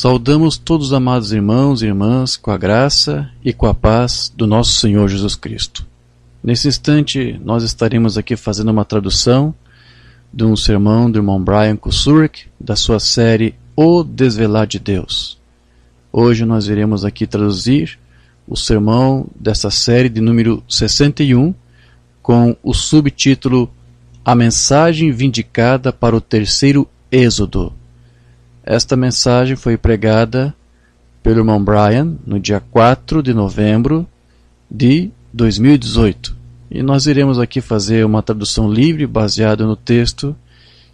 Saudamos todos os amados irmãos e irmãs com a graça e com a paz do nosso Senhor Jesus Cristo. Nesse instante, nós estaremos aqui fazendo uma tradução de um sermão do irmão Brian Kusurek, da sua série O Desvelar de Deus. Hoje nós iremos aqui traduzir o sermão dessa série de número 61, com o subtítulo A Mensagem Vindicada para o Terceiro Êxodo. Esta mensagem foi pregada pelo irmão Brian no dia 4 de novembro de 2018. E nós iremos aqui fazer uma tradução livre baseada no texto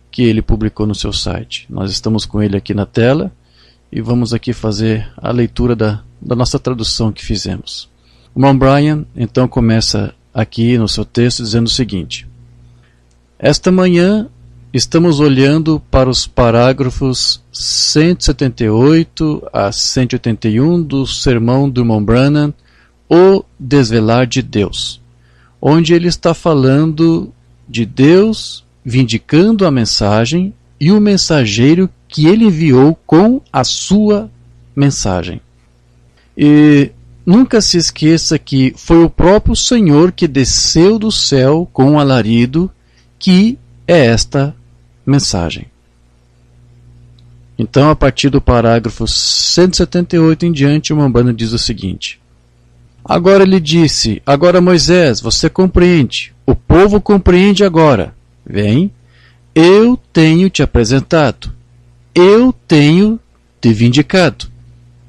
que ele publicou no seu site. Nós estamos com ele aqui na tela e vamos aqui fazer a leitura da nossa tradução que fizemos. O irmão Brian então começa aqui no seu texto dizendo o seguinte: esta manhã estamos olhando para os parágrafos 178 a 181 do sermão do irmão Branham, O Desvelar de Deus, onde ele está falando de Deus vindicando a mensagem e o mensageiro que ele enviou com a sua mensagem. E nunca se esqueça que foi o próprio Senhor que desceu do céu com um alarido, que é esta mensagem. Então, a partir do parágrafo 178 em diante, o irmão Branham diz o seguinte: agora ele disse, agora Moisés, você compreende, o povo compreende agora. Vem, eu tenho te apresentado, eu tenho te vindicado.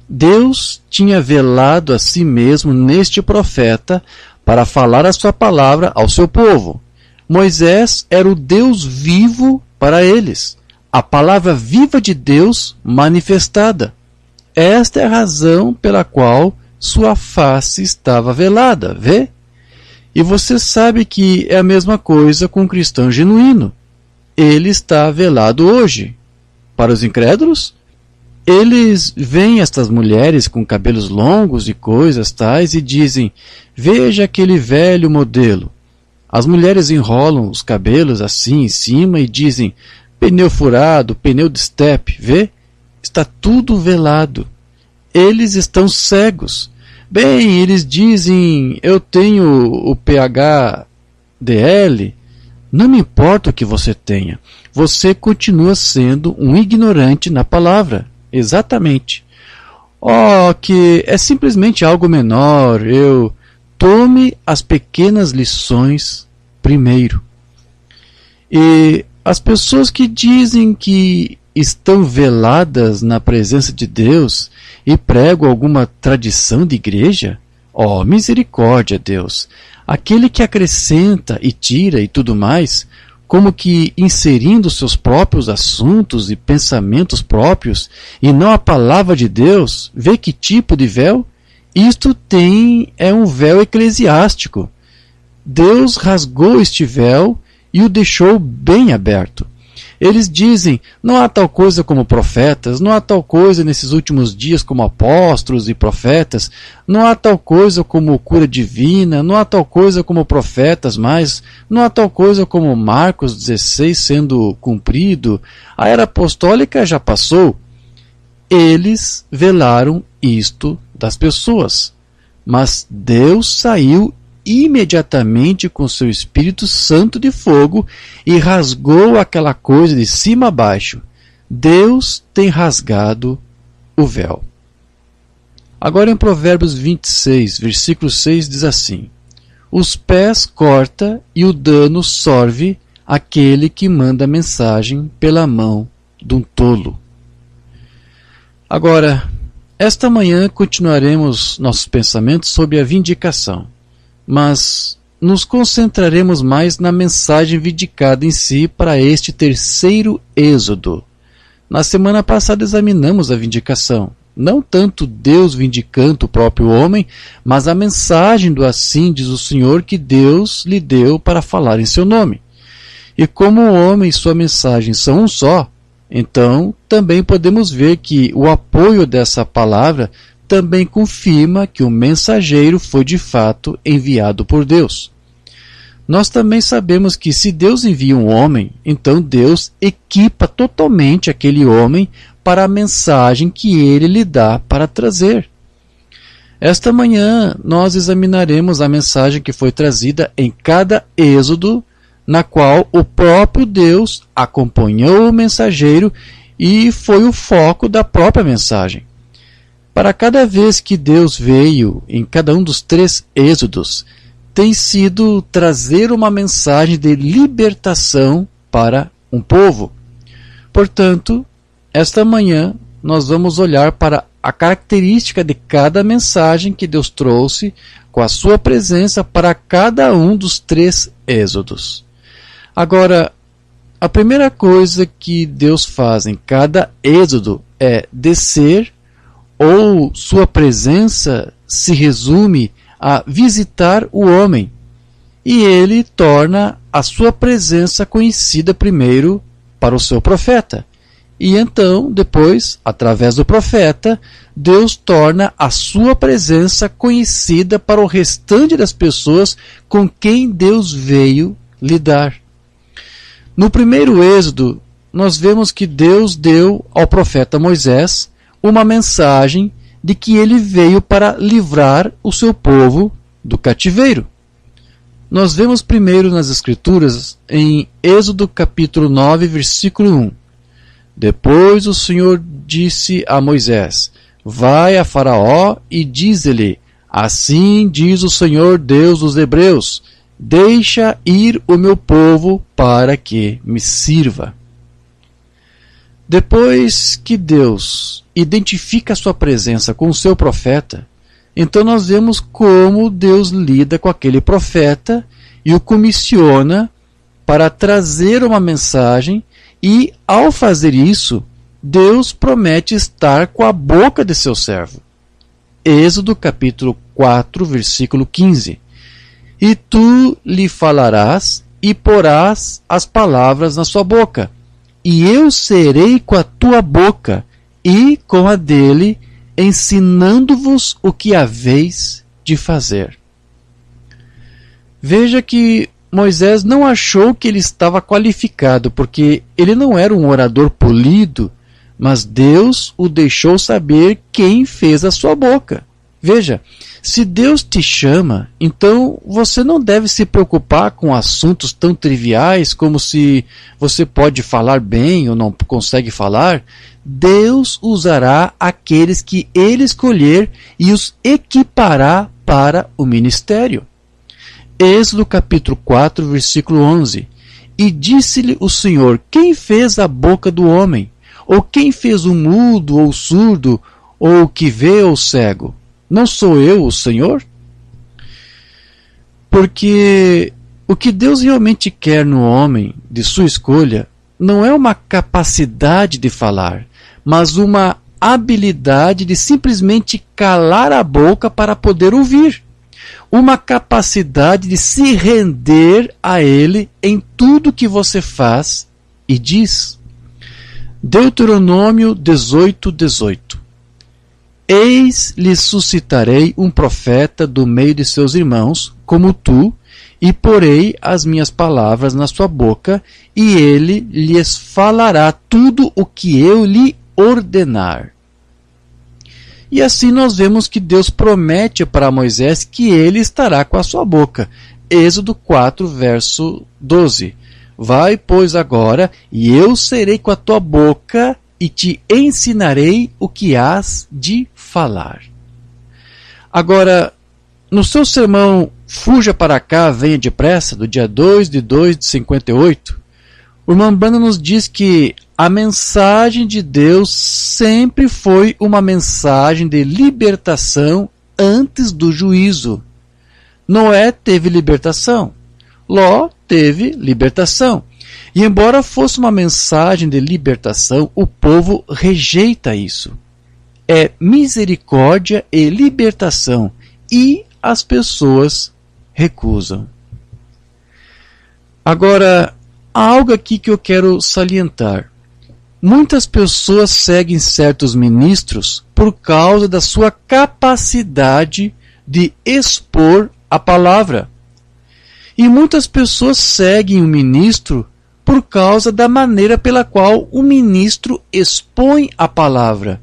Deus tinha velado a si mesmo neste profeta para falar a sua palavra ao seu povo. Moisés era o Deus vivo para eles, a palavra viva de Deus manifestada. Esta é a razão pela qual sua face estava velada, vê? E você sabe que é a mesma coisa com o cristão genuíno. Ele está velado hoje. Para os incrédulos, eles veem estas mulheres com cabelos longos e coisas tais e dizem, veja aquele velho modelo. As mulheres enrolam os cabelos assim em cima e dizem, pneu furado, pneu de estepe, vê? Está tudo velado. Eles estão cegos. Bem, eles dizem, eu tenho o PhDL. Não me importa o que você tenha. Você continua sendo um ignorante na palavra. Exatamente. Oh, que é simplesmente algo menor. Tome as pequenas lições primeiro. E as pessoas que dizem que estão veladas na presença de Deus e pregam alguma tradição de igreja, oh, misericórdia, Deus! Aquele que acrescenta e tira e tudo mais, como que inserindo seus próprios assuntos e pensamentos próprios e não a palavra de Deus, vê que tipo de véu? Isto é um véu eclesiástico. Deus rasgou este véu e o deixou bem aberto. Eles dizem, não há tal coisa como profetas, não há tal coisa nesses últimos dias como apóstolos e profetas, não há tal coisa como cura divina, não há tal coisa como profetas mais, não há tal coisa como Marcos 16 sendo cumprido, a era apostólica já passou. Eles velaram isto das pessoas, mas Deus saiu imediatamente com seu Espírito Santo de fogo e rasgou aquela coisa de cima a baixo. Deus tem rasgado o véu. Agora em Provérbios 26, versículo 6 diz assim: os pés corta e o dano sorve aquele que manda mensagem pela mão de um tolo. Agora, esta manhã continuaremos nossos pensamentos sobre a vindicação, mas nos concentraremos mais na mensagem vindicada em si para este terceiro êxodo. Na semana passada examinamos a vindicação, não tanto Deus vindicando o próprio homem, mas a mensagem do assim diz o Senhor que Deus lhe deu para falar em seu nome. E como o homem e sua mensagem são um só, então também podemos ver que o apoio dessa palavra também confirma que o mensageiro foi de fato enviado por Deus. Nós também sabemos que se Deus envia um homem, então Deus equipa totalmente aquele homem para a mensagem que ele lhe dá para trazer. Esta manhã nós examinaremos a mensagem que foi trazida em cada êxodo, na qual o próprio Deus acompanhou o mensageiro e foi o foco da própria mensagem. Para cada vez que Deus veio em cada um dos 3 êxodos, tem sido trazer uma mensagem de libertação para um povo. Portanto, esta manhã nós vamos olhar para a característica de cada mensagem que Deus trouxe com a sua presença para cada um dos 3 êxodos. Agora, a primeira coisa que Deus faz em cada êxodo é descer, ou sua presença se resume a visitar o homem, e ele torna a sua presença conhecida primeiro para o seu profeta. E então, depois, através do profeta, Deus torna a sua presença conhecida para o restante das pessoas com quem Deus veio lidar. No primeiro êxodo, nós vemos que Deus deu ao profeta Moisés uma mensagem de que ele veio para livrar o seu povo do cativeiro. Nós vemos primeiro nas Escrituras, em Êxodo capítulo 9, versículo 1. Depois o Senhor disse a Moisés: vai a Faraó e diz-lhe: assim diz o Senhor Deus dos Hebreus, deixa ir o meu povo para que me sirva. Depois que Deus identifica a sua presença com o seu profeta, então nós vemos como Deus lida com aquele profeta e o comissiona para trazer uma mensagem, e ao fazer isso, Deus promete estar com a boca de seu servo. Êxodo capítulo 4, versículo 15. E tu lhe falarás e porás as palavras na sua boca, e eu serei com a tua boca e com a dele, ensinando-vos o que haveis de fazer. Veja que Moisés não achou que ele estava qualificado, porque ele não era um orador polido, mas Deus o deixou saber quem fez a sua boca. Veja, se Deus te chama, então você não deve se preocupar com assuntos tão triviais como se você pode falar bem ou não consegue falar. Deus usará aqueles que ele escolher e os equipará para o ministério. Êxodo capítulo 4, versículo 11. E disse-lhe o Senhor: quem fez a boca do homem? Ou quem fez o mudo ou o surdo, ou o que vê ou cego? Não sou eu o Senhor? Porque o que Deus realmente quer no homem, de sua escolha, não é uma capacidade de falar, mas uma habilidade de simplesmente calar a boca para poder ouvir. Uma capacidade de se render a Ele em tudo que você faz e diz, Deuteronômio 18:18, Eis lhes suscitarei um profeta do meio de seus irmãos, como tu, e porei as minhas palavras na sua boca, e ele lhes falará tudo o que eu lhe ordenar. E assim nós vemos que Deus promete para Moisés que ele estará com a sua boca. Êxodo 4, verso 12. Vai, pois, agora, e eu serei com a tua boca, e te ensinarei o que hás de falar. Agora, no seu sermão Fuja para cá, venha depressa, do dia 2/2/58, o irmão Branham nos diz que a mensagem de Deus sempre foi uma mensagem de libertação antes do juízo. Noé teve libertação, Ló teve libertação. E embora fosse uma mensagem de libertação, o povo rejeita isso. É misericórdia e libertação, e as pessoas recusam. Agora, há algo aqui que eu quero salientar. Muitas pessoas seguem certos ministros por causa da sua capacidade de expor a palavra. E muitas pessoas seguem o ministro por causa da maneira pela qual o ministro expõe a palavra.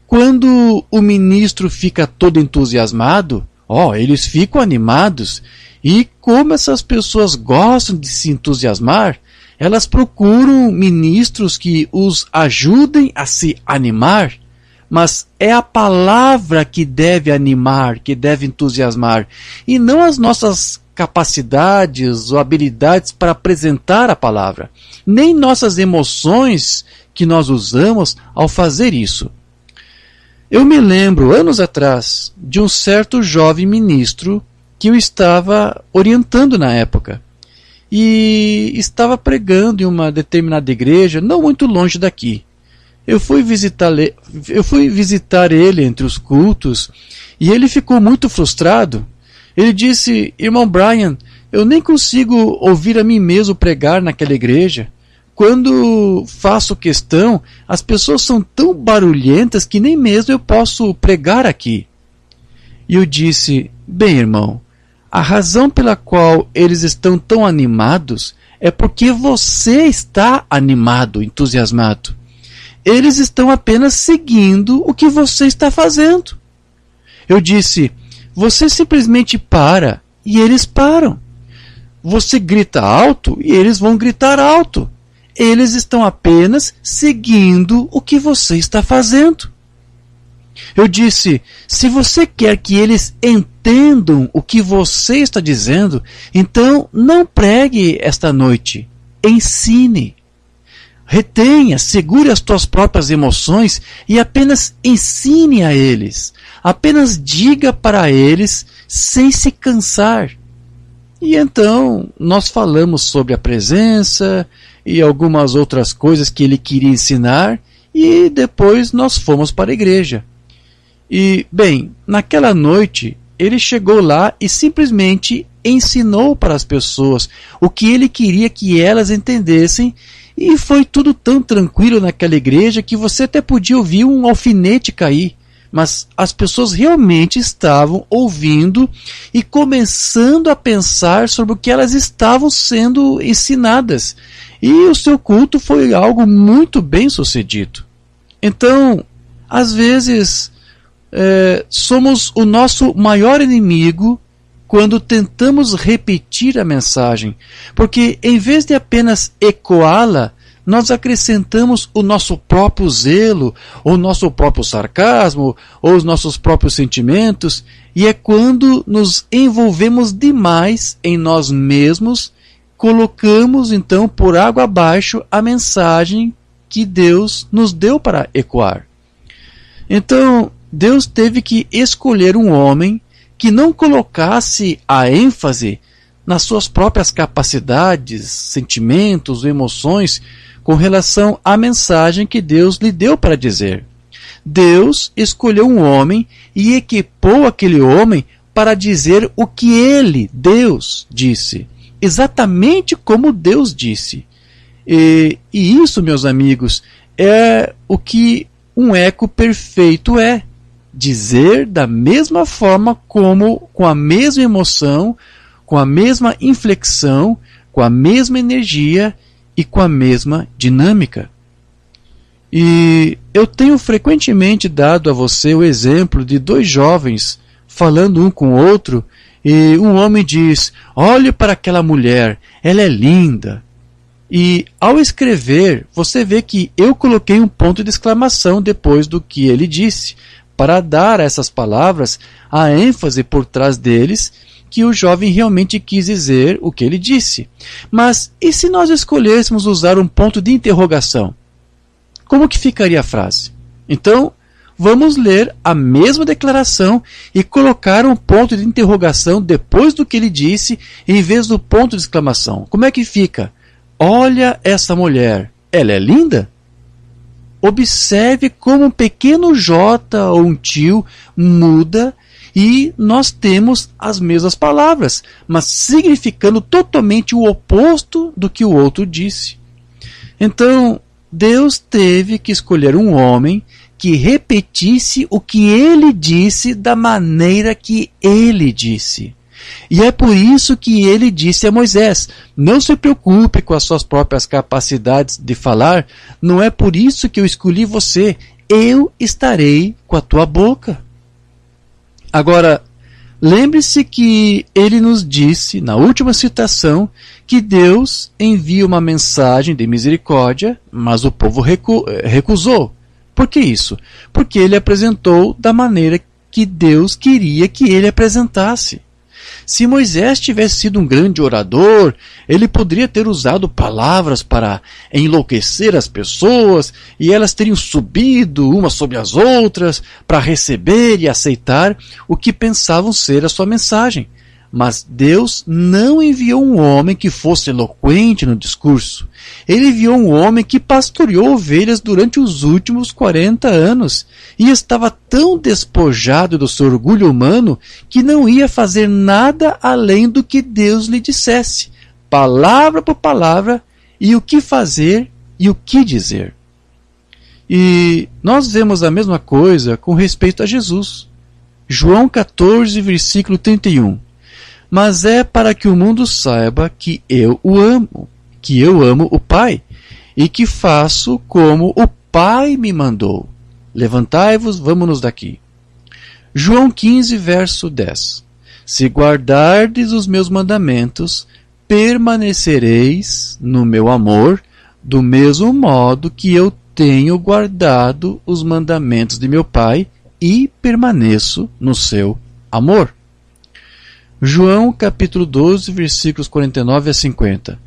Quando o ministro fica todo entusiasmado, eles ficam animados. E como essas pessoas gostam de se entusiasmar, elas procuram ministros que os ajudem a se animar. Mas é a palavra que deve animar, que deve entusiasmar, e não as nossas capacidades ou habilidades para apresentar a palavra, nem nossas emoções que nós usamos ao fazer isso. Eu me lembro, anos atrás, de um certo jovem ministro que eu estava orientando na época, e estava pregando em uma determinada igreja, não muito longe daqui. Eu fui visitar ele entre os cultos, e ele ficou muito frustrado. Ele disse, irmão Brian, eu nem consigo ouvir a mim mesmo pregar naquela igreja. Quando faço questão, as pessoas são tão barulhentas que nem mesmo eu posso pregar aqui. E eu disse, bem, irmão, a razão pela qual eles estão tão animados é porque você está animado, entusiasmado. Eles estão apenas seguindo o que você está fazendo. Eu disse, você simplesmente para e eles param. Você grita alto e eles vão gritar alto. Eles estão apenas seguindo o que você está fazendo. Eu disse, se você quer que eles entendam o que você está dizendo, então não pregue esta noite. Ensine. Retenha, segure as tuas próprias emoções e apenas ensine a eles. Apenas diga para eles sem se cansar. E então nós falamos sobre a presença e algumas outras coisas que ele queria ensinar, e depois nós fomos para a igreja. E, bem, naquela noite ele chegou lá e simplesmente ensinou para as pessoas o que ele queria que elas entendessem, e foi tudo tão tranquilo naquela igreja que você até podia ouvir um alfinete cair. Mas as pessoas realmente estavam ouvindo e começando a pensar sobre o que elas estavam sendo ensinadas. E o seu culto foi algo muito bem sucedido. Então, às vezes, somos o nosso maior inimigo quando tentamos repetir a mensagem. Porque em vez de apenas ecoá-la, nós acrescentamos o nosso próprio zelo, ou o nosso próprio sarcasmo, ou os nossos próprios sentimentos, e é quando nos envolvemos demais em nós mesmos, colocamos então por água abaixo a mensagem que Deus nos deu para ecoar. Então, Deus teve que escolher um homem que não colocasse a ênfase nas suas próprias capacidades, sentimentos, emoções, com relação à mensagem que Deus lhe deu para dizer. Deus escolheu um homem e equipou aquele homem para dizer o que ele, Deus, disse. Exatamente como Deus disse. E isso, meus amigos, é o que um eco perfeito é. Dizer da mesma forma, como com a mesma emoção, com a mesma inflexão, com a mesma energia e com a mesma dinâmica. E eu tenho frequentemente dado a você o exemplo de dois jovens falando um com o outro, e um homem diz: olhe para aquela mulher, ela é linda. E ao escrever, você vê que eu coloquei um ponto de exclamação depois do que ele disse, para dar a essas palavras a ênfase por trás deles, que o jovem realmente quis dizer o que ele disse. Mas e se nós escolhêssemos usar um ponto de interrogação? Como que ficaria a frase? Então, vamos ler a mesma declaração e colocar um ponto de interrogação depois do que ele disse, em vez do ponto de exclamação. Como é que fica? Olha essa mulher, ela é linda? Observe como um pequeno J ou um tio muda e nós temos as mesmas palavras, mas significando totalmente o oposto do que o outro disse. Então, Deus teve que escolher um homem que repetisse o que ele disse da maneira que ele disse. E é por isso que ele disse a Moisés: não se preocupe com as suas próprias capacidades de falar, não é por isso que eu escolhi você, eu estarei com a tua boca. Agora, lembre-se que ele nos disse, na última citação, que Deus envia uma mensagem de misericórdia, mas o povo recusou. Por que isso? Porque ele apresentou da maneira que Deus queria que ele apresentasse. Se Moisés tivesse sido um grande orador, ele poderia ter usado palavras para enlouquecer as pessoas e elas teriam subido umas sobre as outras para receber e aceitar o que pensavam ser a sua mensagem. Mas Deus não enviou um homem que fosse eloquente no discurso. Ele enviou um homem que pastoreou ovelhas durante os últimos 40 anos e estava tão despojado do seu orgulho humano que não ia fazer nada além do que Deus lhe dissesse, palavra por palavra, e o que fazer e o que dizer. E nós vemos a mesma coisa com respeito a Jesus. João 14, versículo 31. Mas é para que o mundo saiba que eu o amo, que eu amo o Pai, e que faço como o Pai me mandou. Levantai-vos, vamos-nos daqui. João 15, verso 10. Se guardardes os meus mandamentos, permanecereis no meu amor, do mesmo modo que eu tenho guardado os mandamentos de meu Pai e permaneço no seu amor. João capítulo 12, versículos 49 a 50.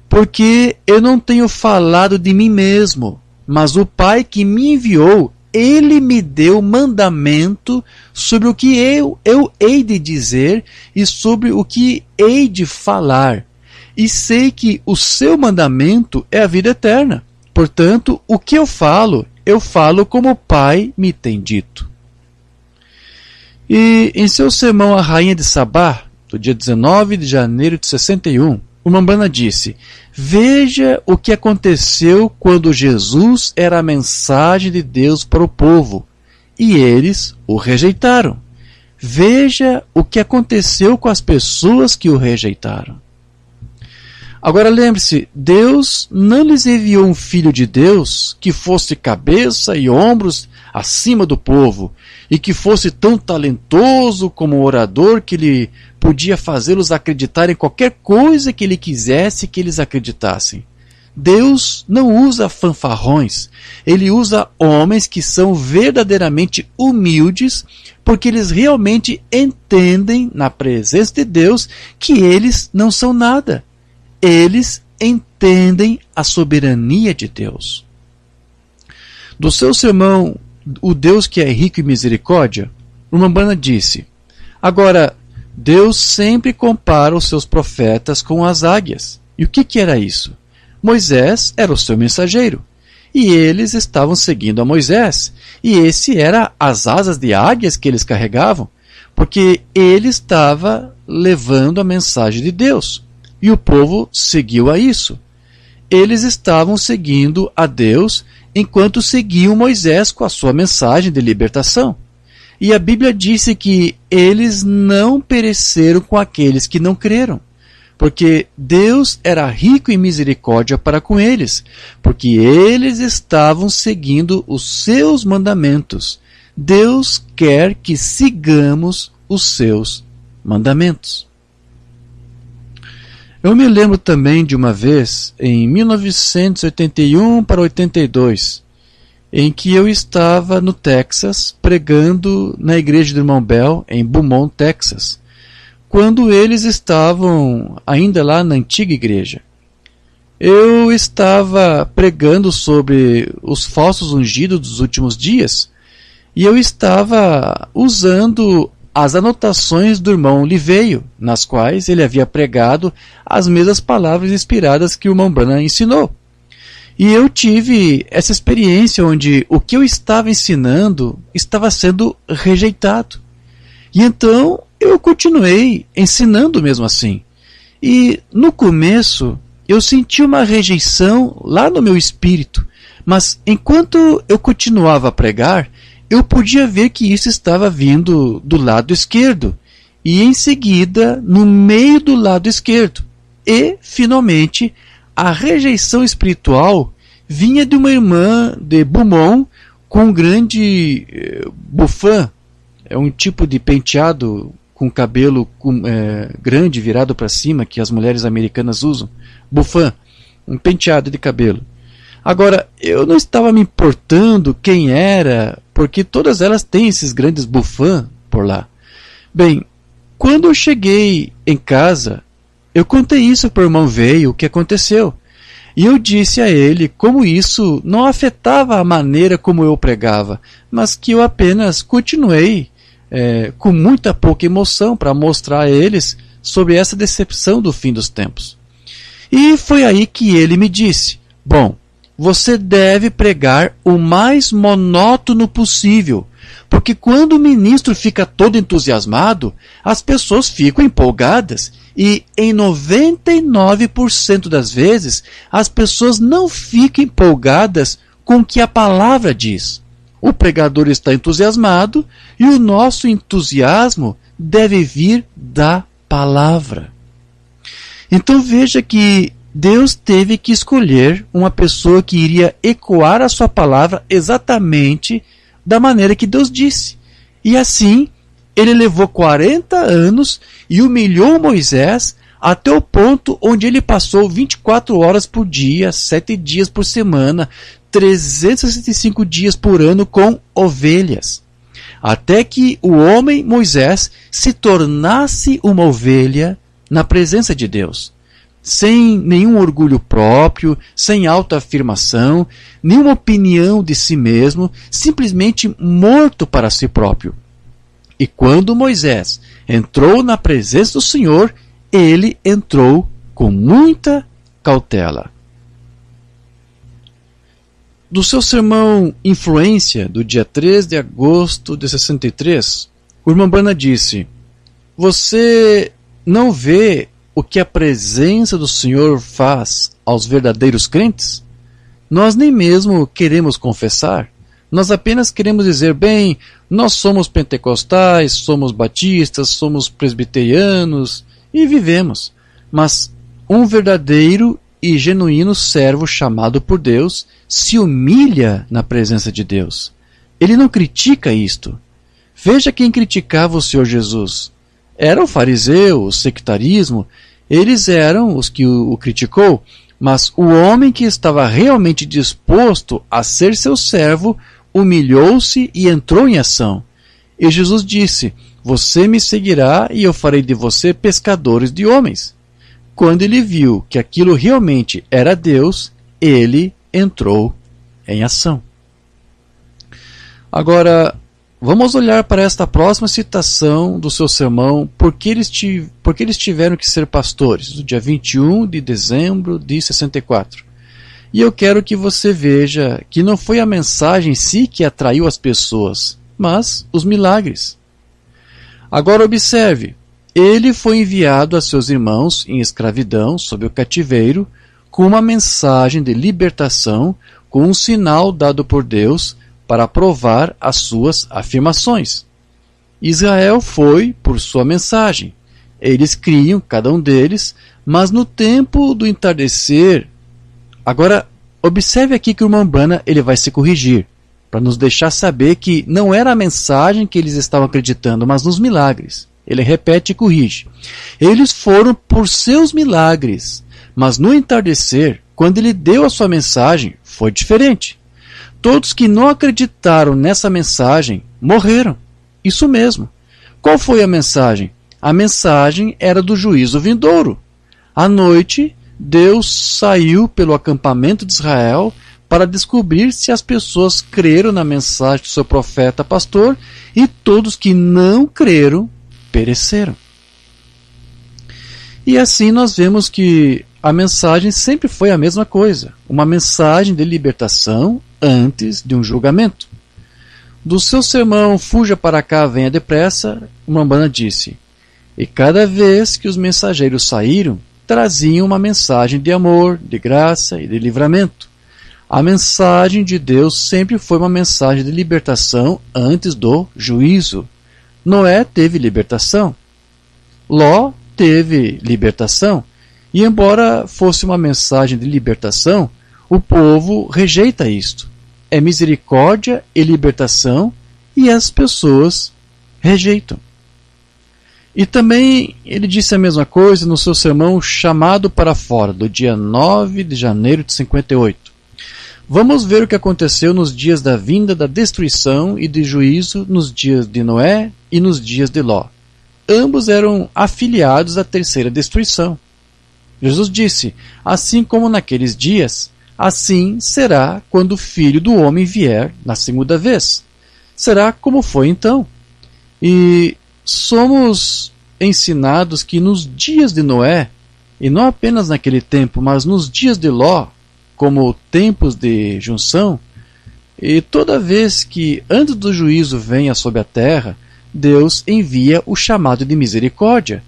Porque eu não tenho falado de mim mesmo, mas o Pai que me enviou, ele me deu mandamento sobre o que eu hei de dizer e sobre o que hei de falar. E sei que o seu mandamento é a vida eterna. Portanto, o que eu falo como o Pai me tem dito. E em seu sermão à Rainha de Sabá, do dia 19 de janeiro de 61, o Mambana disse: veja o que aconteceu quando Jesus era a mensagem de Deus para o povo, e eles o rejeitaram. Veja o que aconteceu com as pessoas que o rejeitaram. Agora lembre-se, Deus não lhes enviou um filho de Deus que fosse cabeça e ombros acima do povo, e que fosse tão talentoso como orador que ele podia fazê-los acreditar em qualquer coisa que ele quisesse que eles acreditassem. Deus não usa fanfarrões, ele usa homens que são verdadeiramente humildes, porque eles realmente entendem na presença de Deus que eles não são nada. Eles entendem a soberania de Deus. Do seu sermão, O Deus que é rico em misericórdia, o Mambana disse: agora, Deus sempre compara os seus profetas com as águias. E o que era isso? Moisés era o seu mensageiro, e eles estavam seguindo a Moisés, e esse era as asas de águias que eles carregavam, porque ele estava levando a mensagem de Deus, e o povo seguiu a isso. eles estavam seguindo a Deus enquanto seguiam Moisés com a sua mensagem de libertação. E a Bíblia disse que eles não pereceram com aqueles que não creram, porque Deus era rico em misericórdia para com eles, porque eles estavam seguindo os seus mandamentos. Deus quer que sigamos os seus mandamentos. Eu me lembro também de uma vez, em 1981 para 82, em que eu estava no Texas, pregando na igreja do irmão Bell, em Beaumont, Texas, quando eles estavam ainda lá na antiga igreja. Eu estava pregando sobre os falsos ungidos dos últimos dias, e eu estava usando as anotações do irmão Liveio, nas quais ele havia pregado as mesmas palavras inspiradas que o irmão Branham ensinou. E eu tive essa experiência onde o que eu estava ensinando estava sendo rejeitado. E então eu continuei ensinando mesmo assim. E no começo eu senti uma rejeição lá no meu espírito, mas enquanto eu continuava a pregar, eu podia ver que isso estava vindo do lado esquerdo, e em seguida no meio do lado esquerdo. E, finalmente, a rejeição espiritual vinha de uma irmã de Beaumont com um grande buffan, é um tipo de penteado com cabelo grande virado para cima que as mulheres americanas usam. Buffan, um penteado de cabelo. Agora, eu não estava me importando quem era, porque todas elas têm esses grandes buffans por lá. Bem, quando eu cheguei em casa, eu contei isso para o irmão Veio, o que aconteceu. E eu disse a ele como isso não afetava a maneira como eu pregava, mas que eu apenas continuei com muita pouca emoção para mostrar a eles sobre essa decepção do fim dos tempos. E foi aí que ele me disse: bom, você deve pregar o mais monótono possível, porque quando o ministro fica todo entusiasmado, as pessoas ficam empolgadas, e em 99% das vezes as pessoas não ficam empolgadas com o que a palavra diz. O pregador está entusiasmado e o nosso entusiasmo deve vir da palavra. Então veja que Deus teve que escolher uma pessoa que iria ecoar a sua palavra exatamente da maneira que Deus disse. E assim, ele levou 40 anos e humilhou Moisés até o ponto onde ele passou 24 horas por dia, 7 dias por semana, 365 dias por ano com ovelhas. Até que o homem Moisés se tornasse uma ovelha na presença de Deus. Sem nenhum orgulho próprio, sem autoafirmação, nenhuma opinião de si mesmo, simplesmente morto para si próprio. E quando Moisés entrou na presença do Senhor, ele entrou com muita cautela. Do seu sermão Influência, do dia 3 de agosto de 63, o irmão Branham disse: você não vê o que a presença do Senhor faz aos verdadeiros crentes? Nós nem mesmo queremos confessar. Nós apenas queremos dizer, bem, nós somos pentecostais, somos batistas, somos presbiterianos e vivemos. Mas um verdadeiro e genuíno servo chamado por Deus se humilha na presença de Deus. Ele não critica isto. Veja quem criticava o Senhor Jesus. Era o fariseu, o sectarismo, eles eram os que o criticou, mas o homem que estava realmente disposto a ser seu servo humilhou-se e entrou em ação. E Jesus disse: você me seguirá e eu farei de você pescadores de homens. Quando ele viu que aquilo realmente era Deus, ele entrou em ação. Agora, vamos olhar para esta próxima citação do seu sermão, porque eles tiveram que ser pastores, do dia 21 de dezembro de 64. E eu quero que você veja que não foi a mensagem em si que atraiu as pessoas, mas os milagres. Agora observe, ele foi enviado a seus irmãos em escravidão, sob o cativeiro, com uma mensagem de libertação, com um sinal dado por Deus para provar as suas afirmações. Israel foi por sua mensagem. Eles criam, cada um deles, mas no tempo do entardecer... Agora, observe aqui que o irmão Branham ele vai se corrigir, para nos deixar saber que não era a mensagem que eles estavam acreditando, mas nos milagres. Ele repete e corrige. Eles foram por seus milagres, mas no entardecer, quando ele deu a sua mensagem, foi diferente. Todos que não acreditaram nessa mensagem morreram. Isso mesmo. Qual foi a mensagem? A mensagem era do juízo vindouro. À noite, Deus saiu pelo acampamento de Israel para descobrir se as pessoas creram na mensagem do seu profeta pastor, e todos que não creram pereceram. E assim nós vemos que a mensagem sempre foi a mesma coisa, uma mensagem de libertação antes de um julgamento. Do seu sermão Fuja para cá, venha depressa, uma Branham disse: e cada vez que os mensageiros saíram, traziam uma mensagem de amor, de graça e de livramento. A mensagem de Deus sempre foi uma mensagem de libertação antes do juízo. Noé teve libertação. Ló teve libertação. E embora fosse uma mensagem de libertação, o povo rejeita isto. É misericórdia e libertação, e as pessoas rejeitam. E também ele disse a mesma coisa no seu sermão Chamado para Fora, do dia 9 de janeiro de 58. Vamos ver o que aconteceu nos dias da vinda da destruição e de juízo, nos dias de Noé e nos dias de Ló. Ambos eram afiliados à terceira destruição. Jesus disse: assim como naqueles dias, assim será quando o Filho do Homem vier na segunda vez. Será como foi então. E somos ensinados que nos dias de Noé, e não apenas naquele tempo, mas nos dias de Ló, como tempos de junção, e toda vez que antes do juízo venha sobre a terra, Deus envia o chamado de misericórdia.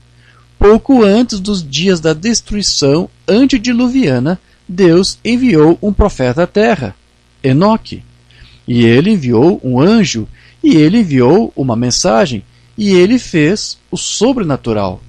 Pouco antes dos dias da destruição antediluviana, Deus enviou um profeta à terra, Enoque. E ele enviou um anjo, e ele enviou uma mensagem, e ele fez o sobrenatural.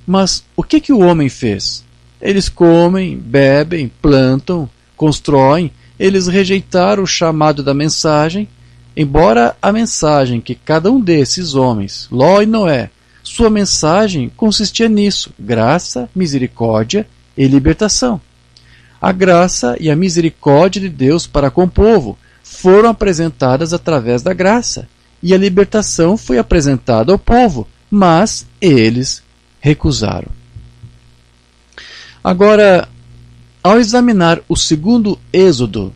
Mas o que o homem fez? Eles comem, bebem, plantam, constroem. Eles rejeitaram o chamado da mensagem, embora a mensagem que cada um desses homens, Ló e Noé, sua mensagem consistia nisso: graça, misericórdia e libertação. A graça e a misericórdia de Deus para com o povo foram apresentadas através da graça, e a libertação foi apresentada ao povo, mas eles recusaram. Agora, ao examinar o segundo Êxodo,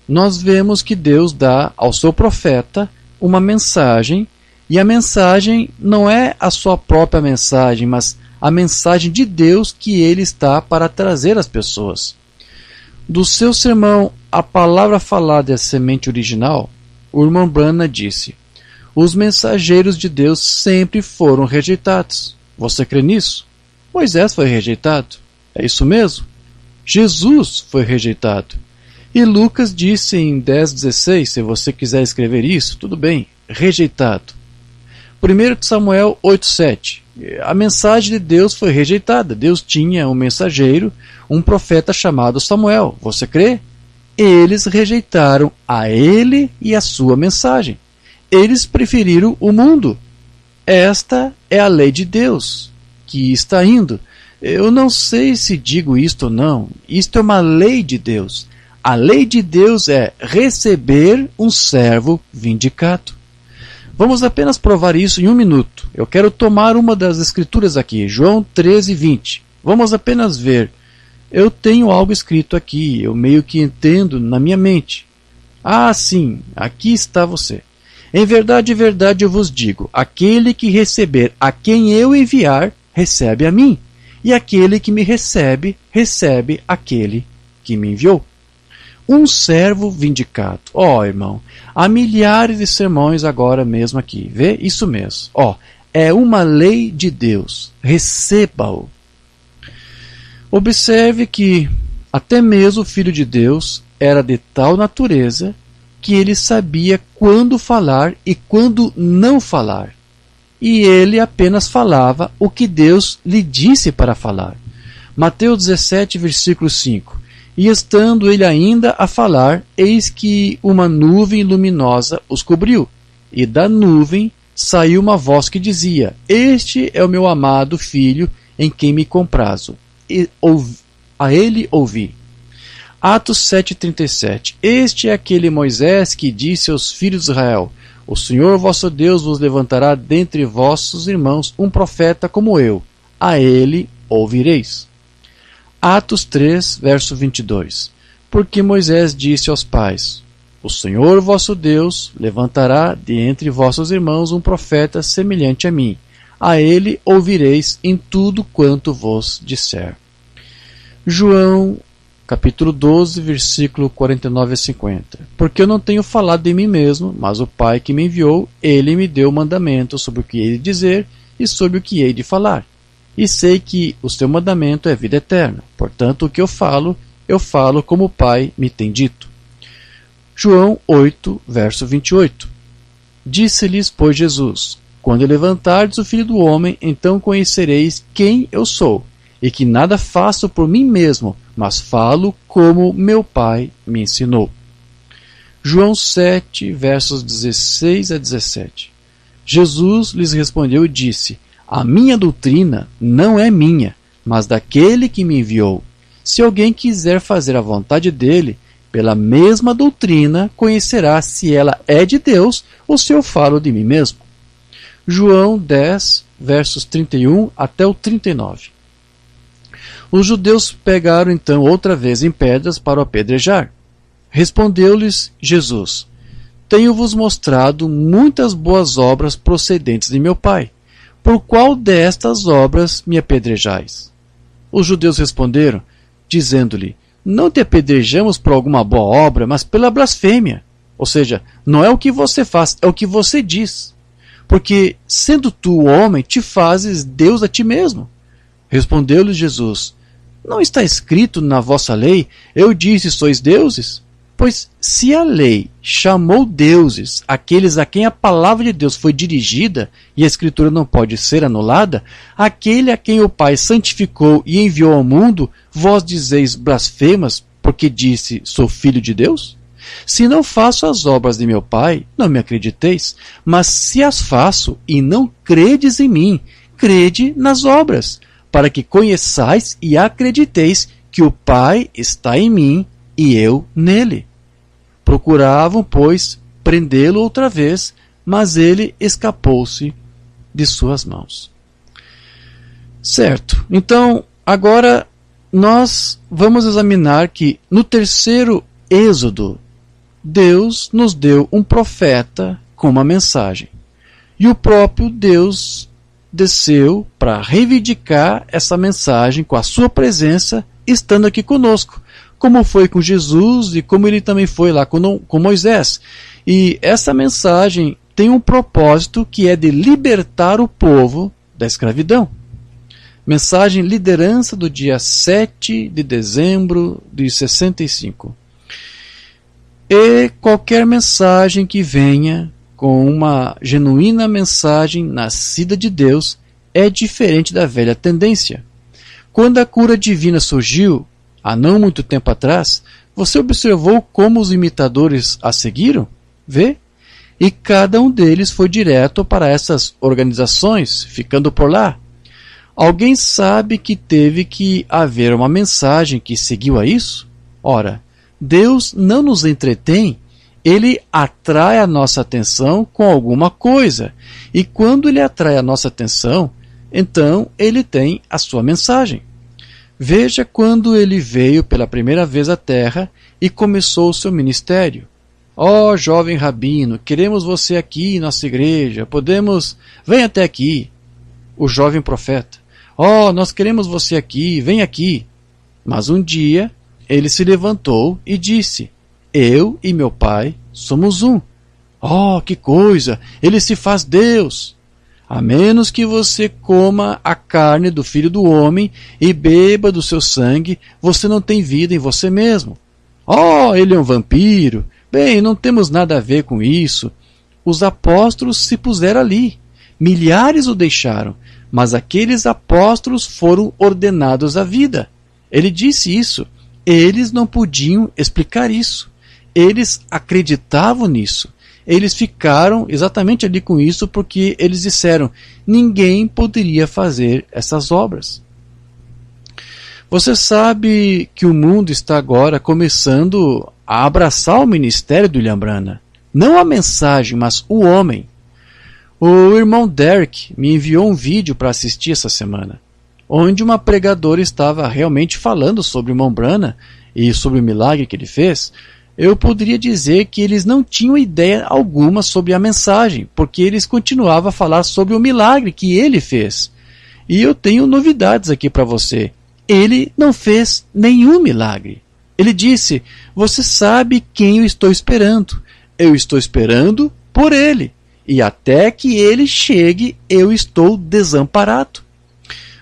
nós vemos que Deus dá ao seu profeta uma mensagem, e a mensagem não é a sua própria mensagem, mas a mensagem de Deus que ele está para trazer às pessoas. Do seu sermão A Palavra Falada é a Semente Original, o irmão Branham disse: os mensageiros de Deus sempre foram rejeitados. Você crê nisso? Moisés foi rejeitado. É isso mesmo? Jesus foi rejeitado. E Lucas disse em 10:16, se você quiser escrever isso, tudo bem, rejeitado. 1 Samuel 8:7, a mensagem de Deus foi rejeitada. Deus tinha um mensageiro, um profeta chamado Samuel. Você crê? Eles rejeitaram a ele e a sua mensagem. Eles preferiram o mundo. Esta é a lei de Deus que está indo. Eu não sei se digo isto ou não. Isto é uma lei de Deus. A lei de Deus é receber um servo vindicado. Vamos apenas provar isso em um minuto. Eu quero tomar uma das escrituras aqui, João 13:20. Vamos apenas ver. Eu tenho algo escrito aqui, eu meio que entendo na minha mente. Ah, sim, aqui está você. Em verdade, eu vos digo, aquele que receber a quem eu enviar, recebe a mim. E aquele que me recebe, recebe aquele que me enviou. Um servo vindicado. Irmão, há milhares de sermões agora mesmo aqui. Vê? Isso mesmo. É uma lei de Deus. Receba-o. Observe que Até mesmo o Filho de Deus era de tal natureza que ele sabia quando falar e quando não falar. E ele apenas falava o que Deus lhe disse para falar. Mateus 17, versículo 5. E estando ele ainda a falar, eis que uma nuvem luminosa os cobriu. E da nuvem saiu uma voz que dizia: Este é o meu amado filho, em quem me comprazo. E a ele ouvi. Atos 7,37. Este é aquele Moisés que disse aos filhos de Israel: O Senhor vosso Deus vos levantará dentre vossos irmãos um profeta como eu. A ele ouvireis. Atos 3, verso 22. Porque Moisés disse aos pais: O Senhor vosso Deus levantará de entre vossos irmãos um profeta semelhante a mim. A ele ouvireis em tudo quanto vos disser. João, capítulo 12, versículo 49 a 50. Porque eu não tenho falado de mim mesmo, mas o Pai que me enviou, ele me deu mandamento sobre o que hei de dizer e sobre o que hei de falar. E sei que o seu mandamento é vida eterna. Portanto, o que eu falo como o Pai me tem dito. João 8, verso 28. Disse-lhes, pois, Jesus: Quando levantardes o Filho do Homem, então conhecereis quem eu sou, e que nada faço por mim mesmo, mas falo como meu Pai me ensinou. João 7, versos 16 a 17. Jesus lhes respondeu e disse: A minha doutrina não é minha, mas daquele que me enviou. Se alguém quiser fazer a vontade dele, pela mesma doutrina conhecerá se ela é de Deus ou se eu falo de mim mesmo. João 10, versos 31 até o 39. Os judeus pegaram então outra vez em pedras para o apedrejar. Respondeu-lhes Jesus: Tenho-vos mostrado muitas boas obras procedentes de meu Pai. Por qual destas obras me apedrejais? Os judeus responderam, dizendo-lhe: Não te apedrejamos por alguma boa obra, mas pela blasfêmia. Ou seja, não é o que você faz, é o que você diz. Porque, sendo tu homem, te fazes Deus a ti mesmo. Respondeu-lhes Jesus: Não está escrito na vossa lei: Eu disse, sois deuses? Pois se a lei chamou deuses aqueles a quem a palavra de Deus foi dirigida, e a Escritura não pode ser anulada, aquele a quem o Pai santificou e enviou ao mundo, vós dizeis blasfemas, porque disse, sou filho de Deus? Se não faço as obras de meu Pai, não me acrediteis, mas se as faço e não credes em mim, crede nas obras, para que conheçais e acrediteis que o Pai está em mim e eu nele. Procuravam, pois, prendê-lo outra vez, mas ele escapou-se de suas mãos. Certo. Então, agora nós vamos examinar que no terceiro Êxodo, Deus nos deu um profeta com uma mensagem. E o próprio Deus desceu para reivindicar essa mensagem com a sua presença, estando aqui conosco, como foi com Jesus e como ele também foi lá com Moisés. E essa mensagem tem um propósito que é de libertar o povo da escravidão. Mensagem liderança do dia 7 de dezembro de 65. E qualquer mensagem que venha com uma genuína mensagem nascida de Deus é diferente da velha tendência. Quando a cura divina surgiu, há não muito tempo atrás, você observou como os imitadores a seguiram? Vê? E cada um deles foi direto para essas organizações, ficando por lá. Alguém sabe que teve que haver uma mensagem que seguiu a isso? Ora, Deus não nos entretém, Ele atrai a nossa atenção com alguma coisa. E quando Ele atrai a nossa atenção, então Ele tem a sua mensagem. Veja quando ele veio pela primeira vez à Terra e começou o seu ministério. Ó, jovem rabino, queremos você aqui em nossa igreja, podemos... Vem até aqui. O jovem profeta. Ó, nós queremos você aqui, vem aqui. Mas um dia, ele se levantou e disse: Eu e meu Pai somos um. Oh, que coisa! Ele se faz Deus. A menos que você coma a carne do Filho do Homem e beba do seu sangue, você não tem vida em você mesmo. Oh, ele é um vampiro. Bem, não temos nada a ver com isso. Os apóstolos se puseram ali. Milhares o deixaram, mas aqueles apóstolos foram ordenados à vida. Ele disse isso. Eles não podiam explicar isso. Eles acreditavam nisso. Eles ficaram exatamente ali com isso porque eles disseram: ninguém poderia fazer essas obras. Você sabe que o mundo está agora começando a abraçar o ministério do William Branham. Não a mensagem, mas o homem. O irmão Derek me enviou um vídeo para assistir essa semana, onde uma pregadora estava realmente falando sobre o irmão Branham e sobre o milagre que ele fez. Eu poderia dizer que eles não tinham ideia alguma sobre a mensagem, porque eles continuavam a falar sobre o milagre que ele fez. E eu tenho novidades aqui para você. Ele não fez nenhum milagre. Ele disse: você sabe quem eu estou esperando. Eu estou esperando por ele. E até que ele chegue, eu estou desamparado.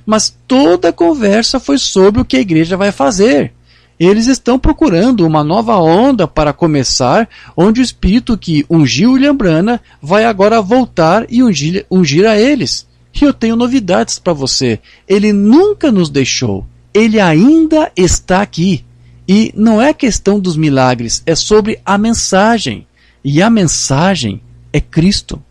Mas toda a conversa foi sobre o que a igreja vai fazer. Eles estão procurando uma nova onda para começar, onde o Espírito que ungiu William Branham vai agora voltar e ungir a eles. E eu tenho novidades para você. Ele nunca nos deixou. Ele ainda está aqui. E não é questão dos milagres, é sobre a mensagem. E a mensagem é Cristo.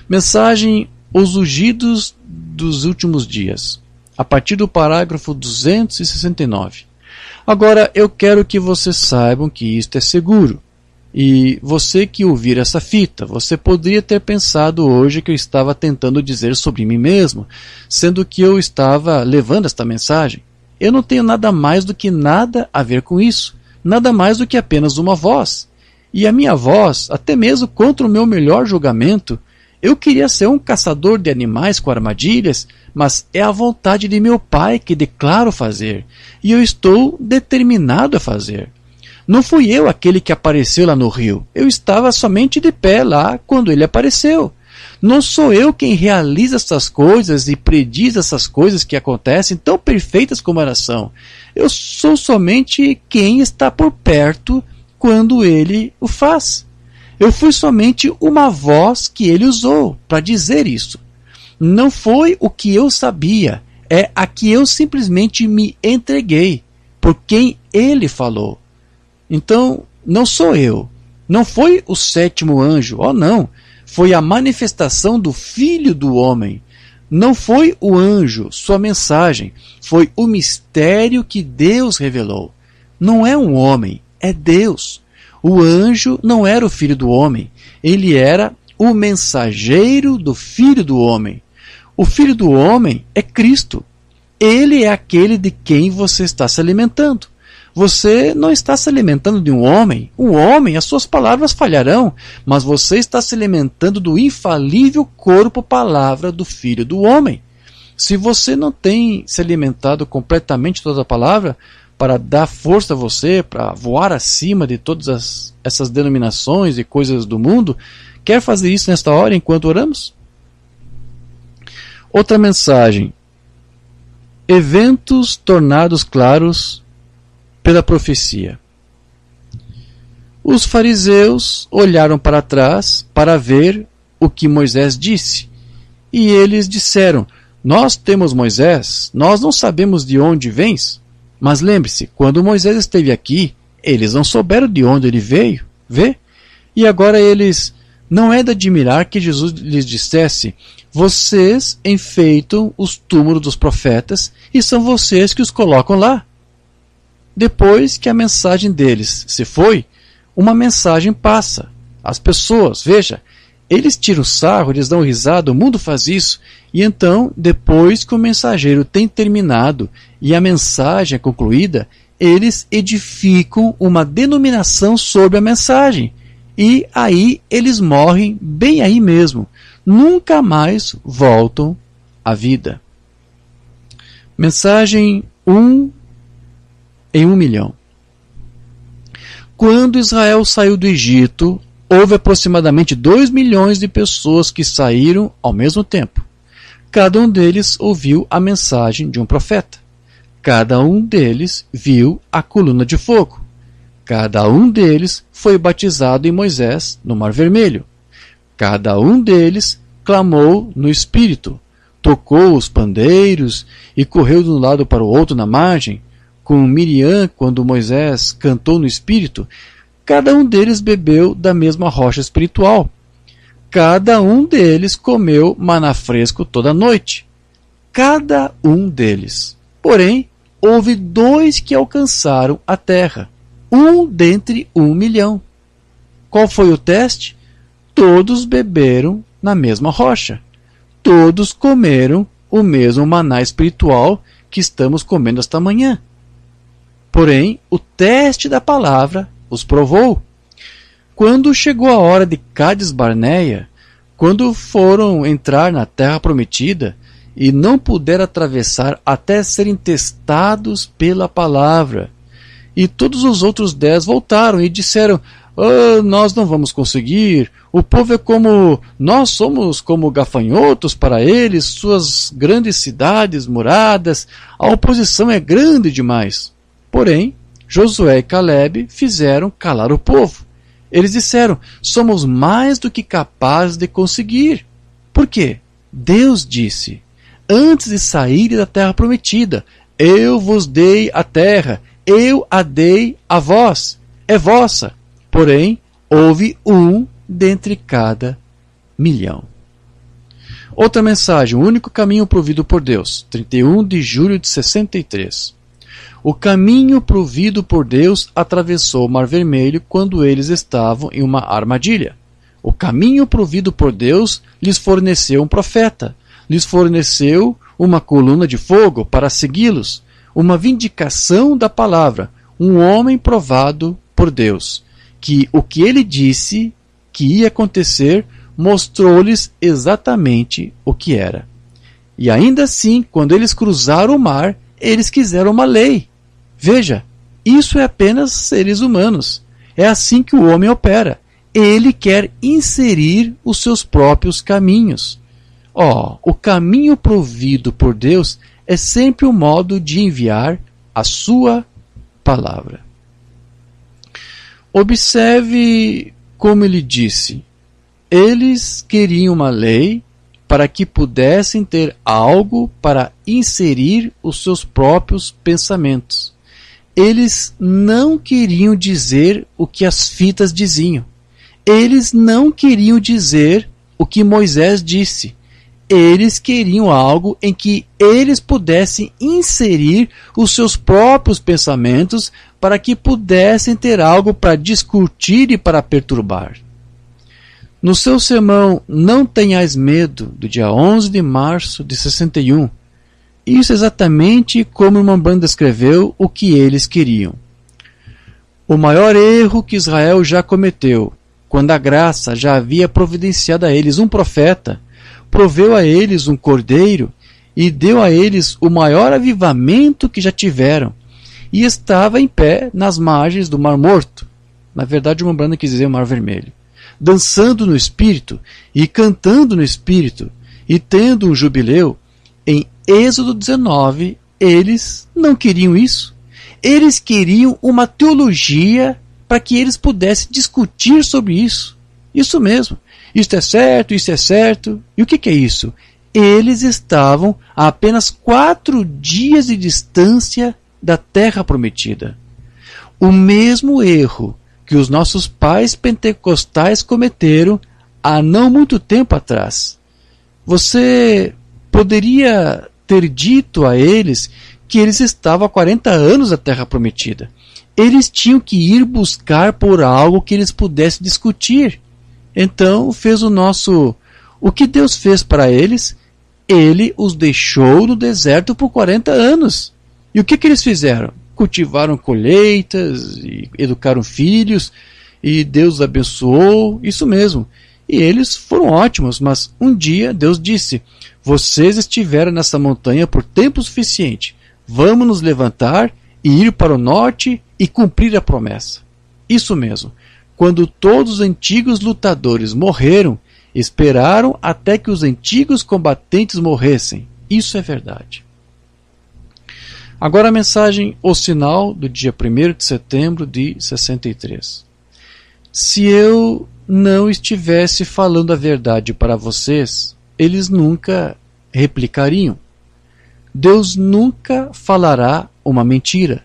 Mensagem: os ungidos dos últimos dias. A partir do parágrafo 269. Agora, eu quero que vocês saibam que isto é seguro. E você que ouvir essa fita, você poderia ter pensado hoje que eu estava tentando dizer sobre mim mesmo, sendo que eu estava levando esta mensagem. Eu não tenho nada mais do que nada a ver com isso, nada mais do que apenas uma voz. E a minha voz, até mesmo contra o meu melhor julgamento, eu queria ser um caçador de animais com armadilhas, mas é a vontade de meu Pai que declaro fazer, e eu estou determinado a fazer. Não fui eu aquele que apareceu lá no rio, eu estava somente de pé lá quando ele apareceu. Não sou eu quem realiza essas coisas e prediz essas coisas que acontecem tão perfeitas como elas são. Eu sou somente quem está por perto quando ele o faz. Eu fui somente uma voz que ele usou para dizer isso. Não foi o que eu sabia, é a que eu simplesmente me entreguei, por quem ele falou. Então, não sou eu. Não foi o sétimo anjo, oh não. Foi a manifestação do Filho do Homem. Não foi o anjo, sua mensagem. Foi o mistério que Deus revelou. Não é um homem, é Deus. O anjo não era o Filho do Homem. Ele era o mensageiro do Filho do Homem. O Filho do Homem é Cristo. Ele é aquele de quem você está se alimentando. Você não está se alimentando de um homem. O homem, as suas palavras falharão, mas você está se alimentando do infalível corpo-palavra do Filho do Homem. Se você não tem se alimentado completamente de toda a palavra, para dar força a você, para voar acima de todas essas denominações e coisas do mundo, quer fazer isso nesta hora enquanto oramos? Outra mensagem: eventos tornados claros pela profecia. Os fariseus olharam para trás para ver o que Moisés disse, e eles disseram: nós temos Moisés, nós não sabemos de onde vens. Mas lembre-se, quando Moisés esteve aqui, eles não souberam de onde ele veio, vê? E agora eles, não é de admirar que Jesus lhes dissesse: vocês enfeitam os túmulos dos profetas e são vocês que os colocam lá. Depois que a mensagem deles se foi, uma mensagem passa. As pessoas, veja, eles tiram sarro, eles dão risada, o mundo faz isso. E então, depois que o mensageiro tem terminado e a mensagem é concluída, eles edificam uma denominação sobre a mensagem. E aí eles morrem bem aí mesmo. Nunca mais voltam à vida. Mensagem 1 em 1 milhão. Quando Israel saiu do Egito, houve aproximadamente 2 milhões de pessoas que saíram ao mesmo tempo. Cada um deles ouviu a mensagem de um profeta. Cada um deles viu a coluna de fogo. Cada um deles foi batizado em Moisés no Mar Vermelho. Cada um deles clamou no Espírito, tocou os pandeiros e correu de um lado para o outro na margem, com Miriam quando Moisés cantou no Espírito. Cada um deles bebeu da mesma rocha espiritual. Cada um deles comeu maná fresco toda noite. Cada um deles. Porém, houve 2 que alcançaram a terra. Um dentre 1 milhão. Qual foi o teste? Todos beberam na mesma rocha. Todos comeram o mesmo maná espiritual que estamos comendo esta manhã. Porém, o teste da palavra os provou. Quando chegou a hora de Cádiz Barneia, quando foram entrar na terra prometida e não puderam atravessar até serem testados pela palavra, e todos os outros 10 voltaram e disseram: nós não vamos conseguir, o povo é como, nós somos como gafanhotos para eles, suas grandes cidades muradas, a oposição é grande demais. Porém, Josué e Caleb fizeram calar o povo. Eles disseram: somos mais do que capazes de conseguir. Por quê? Deus disse: antes de saírem da terra prometida, eu vos dei a terra, eu a dei a vós, é vossa. Porém, houve um dentre cada milhão. Outra mensagem, o único caminho provido por Deus, 31 de julho de 63. O caminho provido por Deus atravessou o Mar Vermelho quando eles estavam em uma armadilha. O caminho provido por Deus lhes forneceu um profeta, lhes forneceu uma coluna de fogo para segui-los, uma vindicação da palavra, um homem provado por Deus, que o que ele disse que ia acontecer mostrou-lhes exatamente o que era. E ainda assim, quando eles cruzaram o mar, eles quiseram uma lei. Veja, isso é apenas seres humanos. É assim que o homem opera. Ele quer inserir os seus próprios caminhos. O caminho provido por Deus é sempre um modo de enviar a sua palavra. Observe como ele disse. Eles queriam uma lei para que pudessem ter algo para inserir os seus próprios pensamentos. Eles não queriam dizer o que as fitas diziam. Eles não queriam dizer o que Moisés disse. Eles queriam algo em que eles pudessem inserir os seus próprios pensamentos para que pudessem ter algo para discutir e para perturbar. No seu sermão Não Tenhais Medo, do dia 11 de março de 61, isso é exatamente como o irmão Branham descreveu o que eles queriam. O maior erro que Israel já cometeu, quando a graça já havia providenciado a eles um profeta, proveu a eles um cordeiro e deu a eles o maior avivamento que já tiveram, e estava em pé nas margens do Mar Morto. Na verdade, o irmão Branham quis dizer o Mar Vermelho. Dançando no Espírito e cantando no Espírito e tendo um jubileu. Em Êxodo 19, eles não queriam isso. Eles queriam uma teologia para que eles pudessem discutir sobre isso. Isso mesmo. Isto é certo, isso é certo. E o que é isso? Eles estavam a apenas 4 dias de distância da terra prometida. O mesmo erro que os nossos pais pentecostais cometeram há não muito tempo atrás. Você poderia ter dito a eles que eles estavam há 40 anos da terra prometida. Eles tinham que ir buscar por algo que eles pudessem discutir. Então fez o que Deus fez para eles, ele os deixou no deserto por 40 anos. E o que eles fizeram? Cultivaram colheitas, e educaram filhos, e Deus os abençoou, isso mesmo. E eles foram ótimos, mas um dia Deus disse: vocês estiveram nessa montanha por tempo suficiente, vamos nos levantar e ir para o norte e cumprir a promessa. Isso mesmo. quando todos os antigos lutadores morreram, esperaram até que os antigos combatentes morressem. Isso é verdade. Agora a mensagem, o sinal do dia 1º de setembro de 63. Se eu não estivesse falando a verdade para vocês, eles nunca replicariam. Deus nunca falará uma mentira.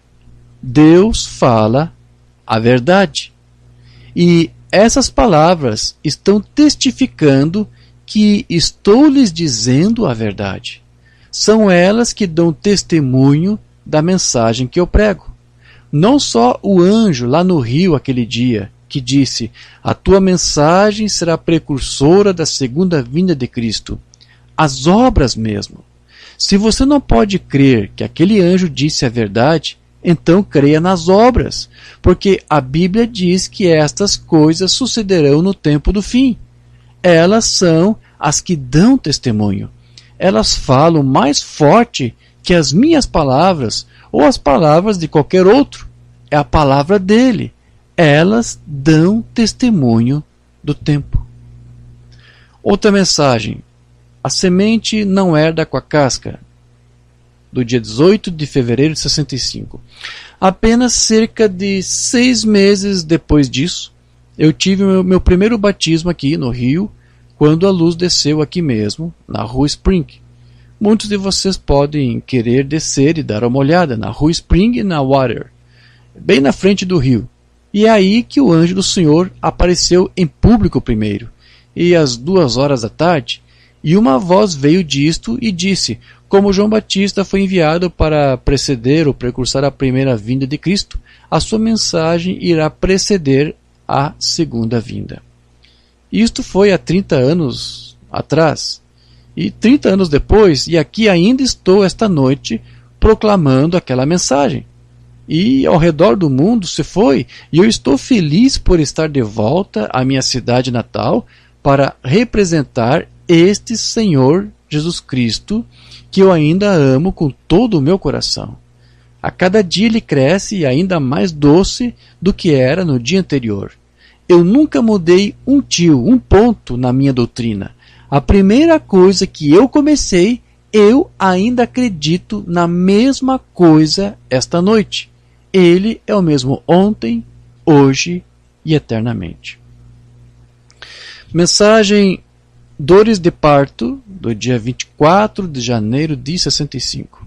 Deus fala a verdade. E essas palavras estão testificando que estou lhes dizendo a verdade. São elas que dão testemunho da mensagem que eu prego. Não só o anjo lá no rio aquele dia, que disse: a tua mensagem será precursora da segunda vinda de Cristo. As obras mesmo. Se você não pode crer que aquele anjo disse a verdade, então creia nas obras, porque a Bíblia diz que estas coisas sucederão no tempo do fim. Elas são as que dão testemunho. Elas falam mais forte que as minhas palavras ou as palavras de qualquer outro. É a palavra dele. Elas dão testemunho do tempo. Outra mensagem. A semente não herda com a casca. Do dia 18 de fevereiro de 65. Apenas cerca de 6 meses depois disso, eu tive meu primeiro batismo aqui no Rio, quando a luz desceu aqui mesmo, na rua Spring. Muitos de vocês podem querer descer e dar uma olhada na rua Spring e na Water, bem na frente do rio. E é aí que o anjo do Senhor apareceu em público primeiro, e às 2h da tarde, e uma voz veio disto e disse: como João Batista foi enviado para preceder ou precursar a primeira vinda de Cristo, a sua mensagem irá preceder a segunda vinda. Isto foi há 30 anos atrás. E 30 anos depois, e aqui ainda estou esta noite proclamando aquela mensagem. E ao redor do mundo se foi, e eu estou feliz por estar de volta à minha cidade natal para representar este Senhor Jesus Cristo, que eu ainda amo com todo o meu coração. A cada dia ele cresce e ainda mais doce do que era no dia anterior. Eu nunca mudei um ponto na minha doutrina. A primeira coisa que eu comecei, eu ainda acredito na mesma coisa esta noite. Ele é o mesmo ontem, hoje e eternamente. Mensagem Dores de Parto, do dia 24 de janeiro de 65.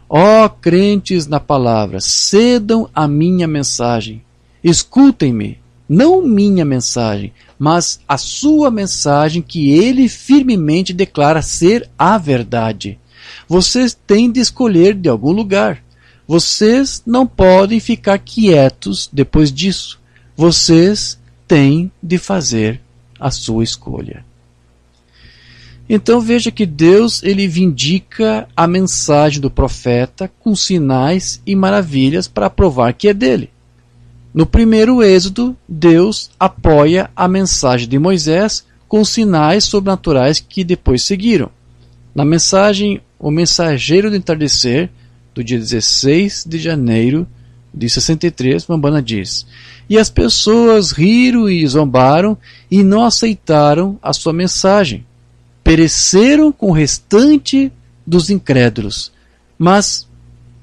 Ó crentes na palavra, cedam a minha mensagem. Escutem-me, não minha mensagem, mas a sua mensagem que ele firmemente declara ser a verdade. Vocês têm de escolher de algum lugar. Vocês não podem ficar quietos depois disso. Vocês têm de fazer a sua escolha. Então veja que Deus ele vindica a mensagem do profeta com sinais e maravilhas para provar que é dele. No primeiro Êxodo, Deus apoia a mensagem de Moisés com sinais sobrenaturais que depois seguiram. Na mensagem O Mensageiro do Entardecer, do dia 16 de janeiro de 63, Mambana diz: e as pessoas riram e zombaram e não aceitaram a sua mensagem. Pereceram com o restante dos incrédulos. Mas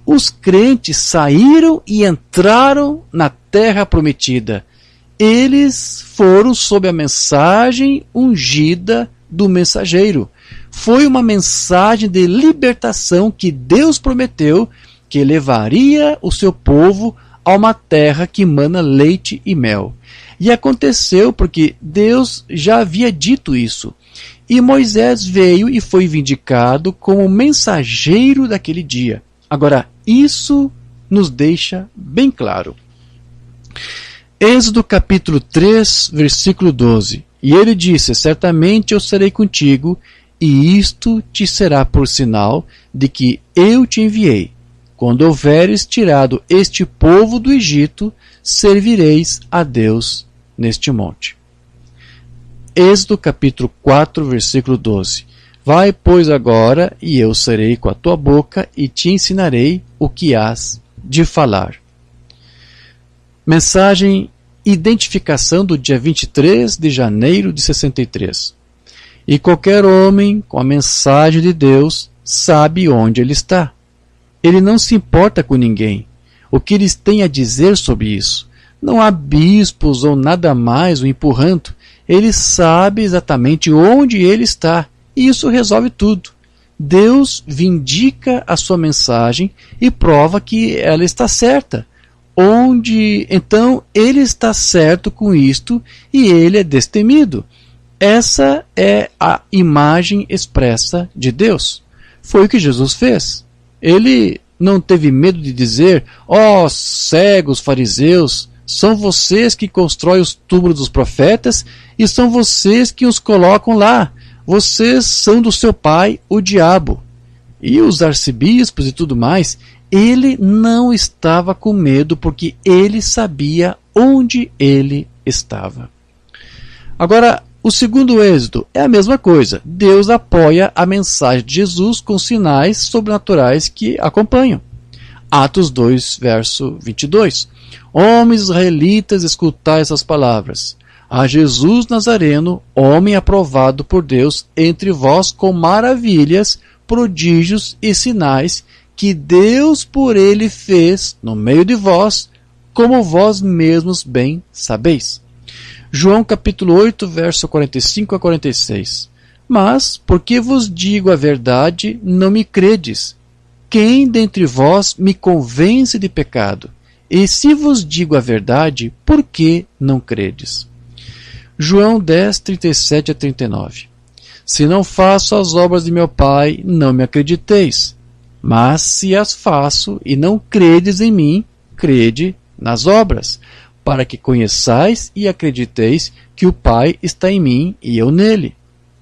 os crentes saíram e entraram na terra prometida. Eles foram sob a mensagem ungida do mensageiro. Foi uma mensagem de libertação que Deus prometeu que levaria o seu povo a uma terra que mana leite e mel. E aconteceu porque Deus já havia dito isso. E Moisés veio e foi vindicado como mensageiro daquele dia. Agora, isso nos deixa bem claro. Êxodo capítulo 3, versículo 12. E ele disse: certamente eu serei contigo, e isto te será por sinal de que eu te enviei. Quando houveres tirado este povo do Egito, servireis a Deus neste monte. Êxodo capítulo 4, versículo 12. Vai, pois, agora, e eu serei com a tua boca, e te ensinarei o que hás de falar. Mensagem identificação do dia 23 de janeiro de 63. E qualquer homem com a mensagem de Deus sabe onde ele está. Ele não se importa com ninguém. O que eles têm a dizer sobre isso? Não há bispos ou nada mais o empurrando. Ele sabe exatamente onde ele está. E isso resolve tudo. Deus vindica a sua mensagem e prova que ela está certa. Então ele está certo com isto e ele é destemido. Essa é a imagem expressa de Deus. Foi o que Jesus fez. Ele não teve medo de dizer: ó cegos fariseus, são vocês que constroem os túmulos dos profetas e são vocês que os colocam lá. Vocês são do seu pai, o diabo. E os arcebispos e tudo mais, ele não estava com medo porque ele sabia onde ele estava. Agora, o segundo êxodo é a mesma coisa. Deus apoia a mensagem de Jesus com sinais sobrenaturais que acompanham. Atos 2, verso 22. Homens israelitas, escutai essas palavras. A Jesus Nazareno, homem aprovado por Deus entre vós com maravilhas, prodígios e sinais que Deus por ele fez no meio de vós, como vós mesmos bem sabeis. João capítulo 8, verso 45 a 46. Mas, porque vos digo a verdade, não me credes. Quem dentre vós me convence de pecado? E se vos digo a verdade, por que não credes? João 10, 37 a 39. Se não faço as obras de meu Pai, não me acrediteis. Mas se as faço e não credes em mim, crede nas obras, para que conheçais e acrediteis que o Pai está em mim e eu nele.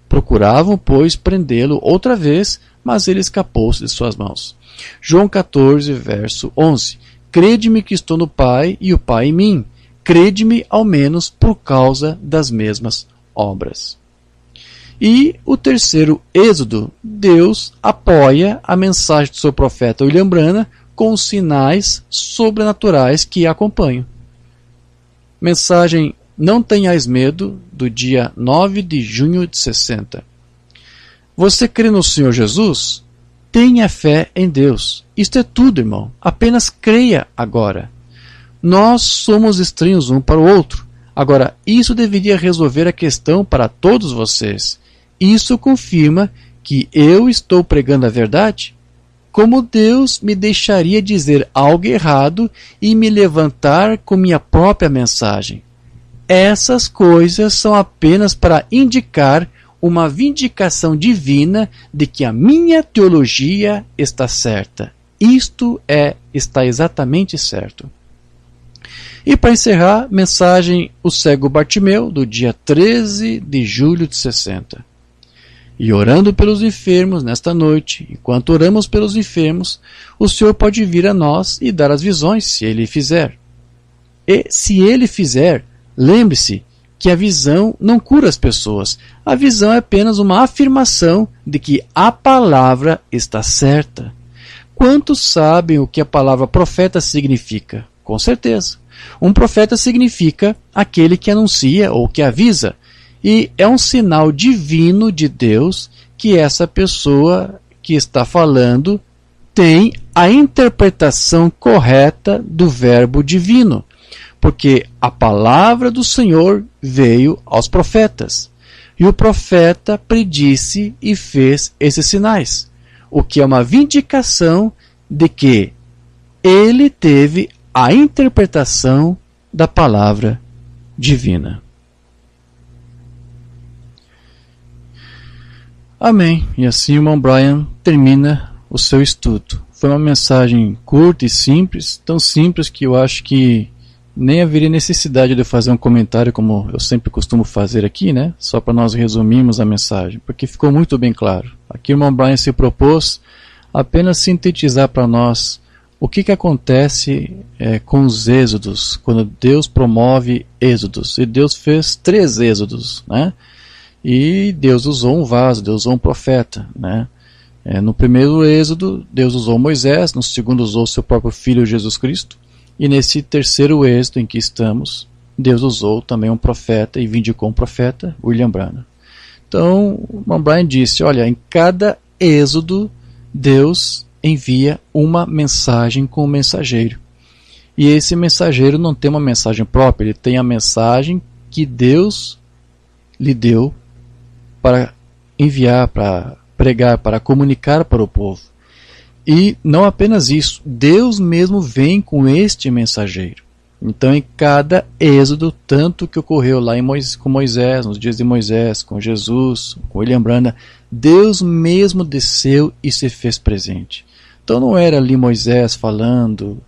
Procuravam, pois, prendê-lo outra vez, mas ele escapou-se de suas mãos. João 14, verso 11. Crede-me que estou no Pai e o Pai em mim. Crede-me, ao menos, por causa das mesmas obras. E o terceiro êxodo, Deus apoia a mensagem do seu profeta William Branham com os sinais sobrenaturais que a acompanham. Mensagem Não Tenhais Medo, do dia 9 de junho de 60. Você crê no Senhor Jesus? Tenha fé em Deus. Isto é tudo, irmão. Apenas creia agora. Nós somos estranhos um para o outro. Agora, isso deveria resolver a questão para todos vocês. Isso confirma que eu estou pregando a verdade? Como Deus me deixaria dizer algo errado e me levantar com minha própria mensagem? Essas coisas são apenas para indicar uma vindicação divina de que a minha teologia está certa. Isto está exatamente certo. E para encerrar, mensagem O Cego Bartimeu, do dia 13 de julho de 60. E orando pelos enfermos nesta noite, enquanto oramos pelos enfermos, o Senhor pode vir a nós e dar as visões, se Ele fizer. E se Ele fizer, lembre-se que a visão não cura as pessoas. A visão é apenas uma afirmação de que a palavra está certa. Quantos sabem o que a palavra profeta significa? Com certeza. Um profeta significa aquele que anuncia ou que avisa. E é um sinal divino de Deus que essa pessoa que está falando tem a interpretação correta do verbo divino. Porque a palavra do Senhor veio aos profetas. E o profeta predisse e fez esses sinais. O que é uma vindicação de que ele teve a interpretação da palavra divina. Amém. E assim o irmão Brian termina o seu estudo. Foi uma mensagem curta e simples, tão simples que eu acho que nem haveria necessidade de eu fazer um comentário como eu sempre costumo fazer aqui, né? Só para nós resumirmos a mensagem, porque ficou muito bem claro. Aqui o irmão Brian se propôs apenas sintetizar para nós o que acontece com os êxodos, quando Deus promove êxodos. E Deus fez 3 êxodos, né? E Deus usou um vaso, Deus usou um profeta, né? No primeiro êxodo, Deus usou Moisés, no segundo usou seu próprio Filho Jesus Cristo, e nesse terceiro êxodo em que estamos, Deus usou também um profeta e vindicou um profeta, William Branham. Então, Irmão Brian disse, olha, em cada êxodo, Deus envia uma mensagem com o mensageiro. E esse mensageiro não tem uma mensagem própria, ele tem a mensagem que Deus lhe deu para enviar, para pregar, para comunicar para o povo. E não apenas isso, Deus mesmo vem com este mensageiro. Então, em cada êxodo, tanto que ocorreu lá com Moisés, nos dias de Moisés, com Jesus, com William Branham, Deus mesmo desceu e se fez presente. Então não era ali Moisés falando,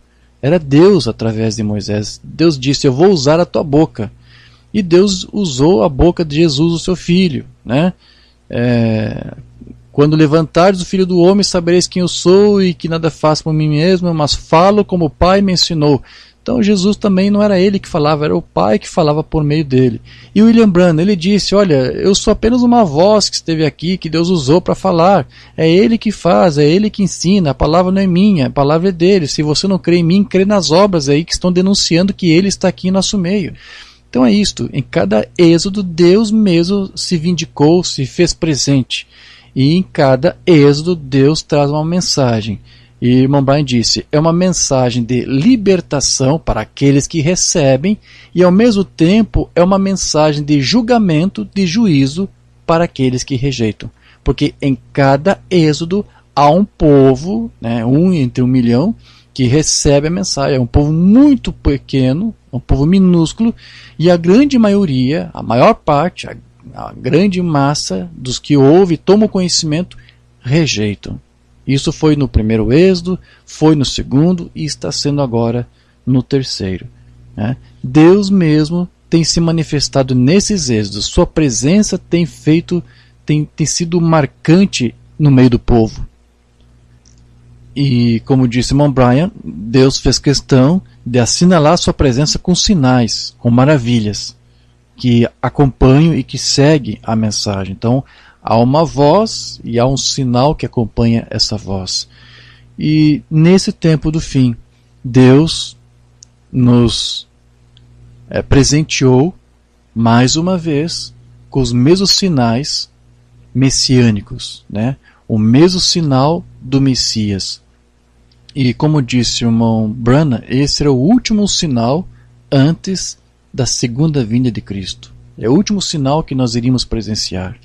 era Deus através de Moisés. Deus disse, eu vou usar a tua boca. E Deus usou a boca de Jesus, o seu filho, né? Quando levantares o Filho do Homem, sabereis quem eu sou e que nada faço por mim mesmo, mas falo como o Pai me ensinou. Então Jesus também não era ele que falava, era o Pai que falava por meio dele. E William Branham, ele disse, olha, eu sou apenas uma voz que esteve aqui, que Deus usou para falar. É ele que faz, é ele que ensina, a palavra não é minha, a palavra é dele. Se você não crê em mim, crê nas obras aí que estão denunciando que ele está aqui em nosso meio. Então é isto, em cada êxodo Deus mesmo se vindicou, se fez presente. E em cada êxodo Deus traz uma mensagem. E Irmão Brian disse, é uma mensagem de libertação para aqueles que recebem e ao mesmo tempo é uma mensagem de julgamento, de juízo para aqueles que rejeitam. Porque em cada êxodo há um povo, né, entre 1 milhão, que recebe a mensagem. É um povo muito pequeno, um povo minúsculo, e a grande maioria, a maior parte, a grande massa dos que ouvem e tomam conhecimento, rejeitam. Isso foi no primeiro êxodo, foi no segundo e está sendo agora no terceiro. Né? Deus mesmo tem se manifestado nesses êxodos. Sua presença tem sido marcante no meio do povo. E como disse Irmão Brian, Deus fez questão de assinalar sua presença com sinais, com maravilhas, que acompanham e que seguem a mensagem. Então, há uma voz e há um sinal que acompanha essa voz. E nesse tempo do fim, Deus nos presenteou mais uma vez com os mesmos sinais messiânicos, né? O mesmo sinal do Messias. E como disse o Irmão Branham, esse era o último sinal antes da segunda vinda de Cristo. É o último sinal que nós iríamos presenciar.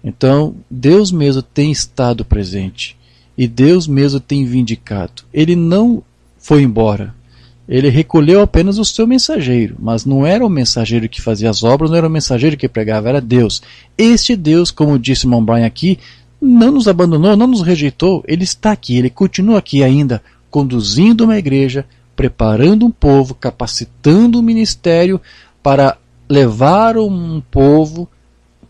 Então, Deus mesmo tem estado presente. E Deus mesmo tem vindicado. Ele não foi embora. Ele recolheu apenas o seu mensageiro. Mas não era o mensageiro que fazia as obras, não era o mensageiro que pregava, era Deus. Este Deus, como disse o Irmão Brian aqui, não nos abandonou, não nos rejeitou. Ele está aqui, ele continua aqui ainda, conduzindo uma igreja, preparando um povo, capacitando um ministério para levar um povo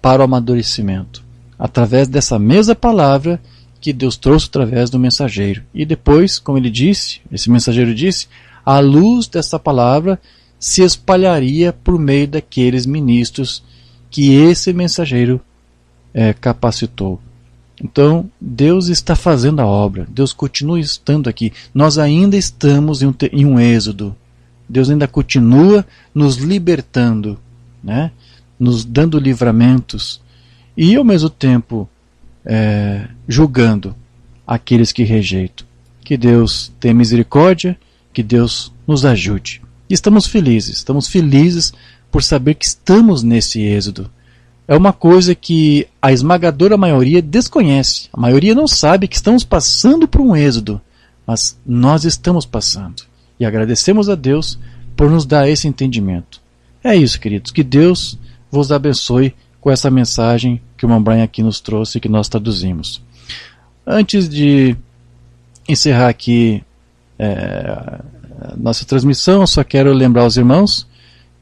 para o amadurecimento. Através dessa mesma palavra que Deus trouxe através do mensageiro. E depois, como ele disse, esse mensageiro disse, a luz dessa palavra se espalharia por meio daqueles ministros que esse mensageiro capacitou. Então, Deus está fazendo a obra. Deus continua estando aqui. Nós ainda estamos em um êxodo. Deus ainda continua nos libertando, né? Nos dando livramentos. E, ao mesmo tempo, julgando aqueles que rejeitam. Que Deus tenha misericórdia, que Deus nos ajude. E estamos felizes por saber que estamos nesse êxodo. É uma coisa que a esmagadora maioria desconhece. A maioria não sabe que estamos passando por um êxodo, mas nós estamos passando. E agradecemos a Deus por nos dar esse entendimento. É isso, queridos. Que Deus vos abençoe com essa mensagem que o Irmão Brian aqui nos trouxe e que nós traduzimos. Antes de encerrar aqui nossa transmissão, eu só quero lembrar aos irmãos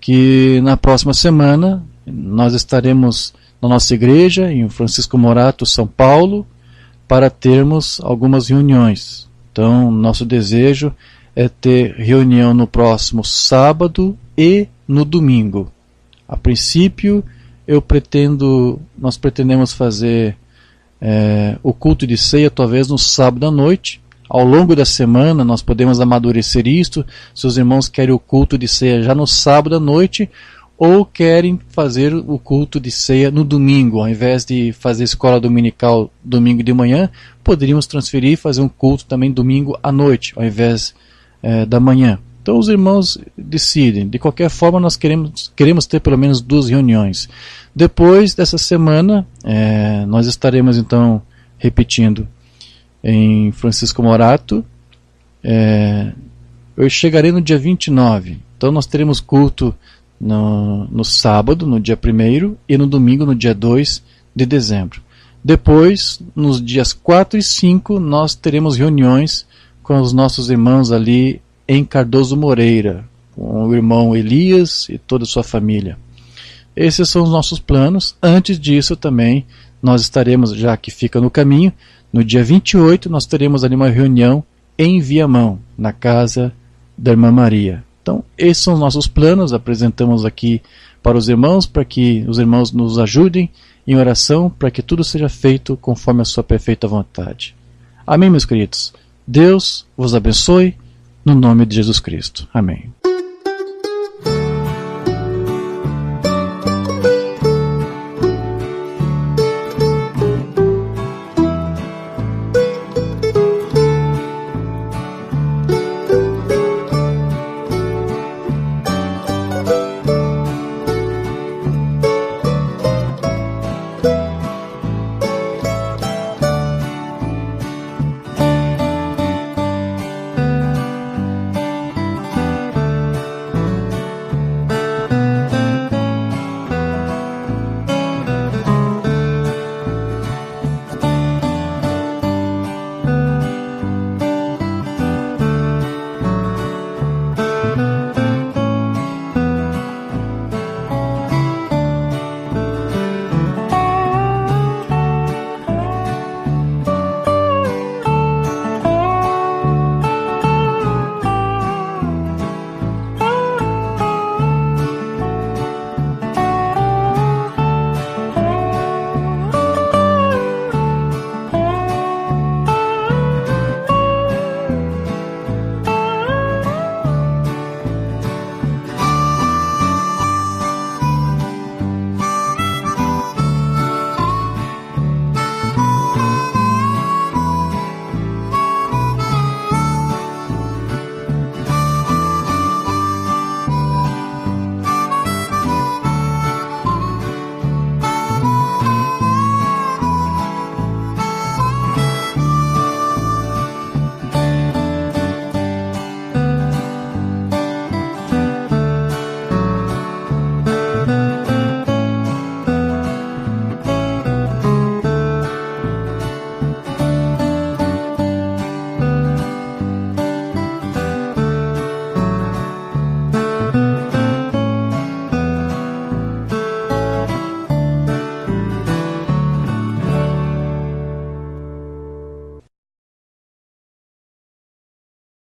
que na próxima semana nós estaremos na nossa igreja, em Francisco Morato, São Paulo, para termos algumas reuniões. Então, nosso desejo é ter reunião no próximo sábado e no domingo. A princípio, nós pretendemos fazer o culto de ceia talvez no sábado à noite, ao longo da semana nós podemos amadurecer isto, se os irmãos querem o culto de ceia já no sábado à noite, ou querem fazer o culto de ceia no domingo, ao invés de fazer escola dominical domingo de manhã, poderíamos transferir e fazer um culto também domingo à noite, ao invés da manhã. Então os irmãos decidem. De qualquer forma, nós queremos ter pelo menos 2 reuniões. Depois dessa semana, nós estaremos então repetindo em Francisco Morato. Eu chegarei no dia 29. Então nós teremos culto no sábado, no dia 1º, e no domingo, no dia 2 de dezembro. Depois, nos dias 4 e 5, nós teremos reuniões com os nossos irmãos ali em Cardoso Moreira, com o irmão Elias e toda a sua família. Esses são os nossos planos. Antes disso também, nós estaremos, já que fica no caminho, no dia 28 nós teremos ali uma reunião em Viamão, na casa da irmã Maria. Então, esses são os nossos planos, apresentamos aqui para os irmãos, para que os irmãos nos ajudem em oração, para que tudo seja feito conforme a sua perfeita vontade. Amém, meus queridos? Deus vos abençoe, no nome de Jesus Cristo. Amém.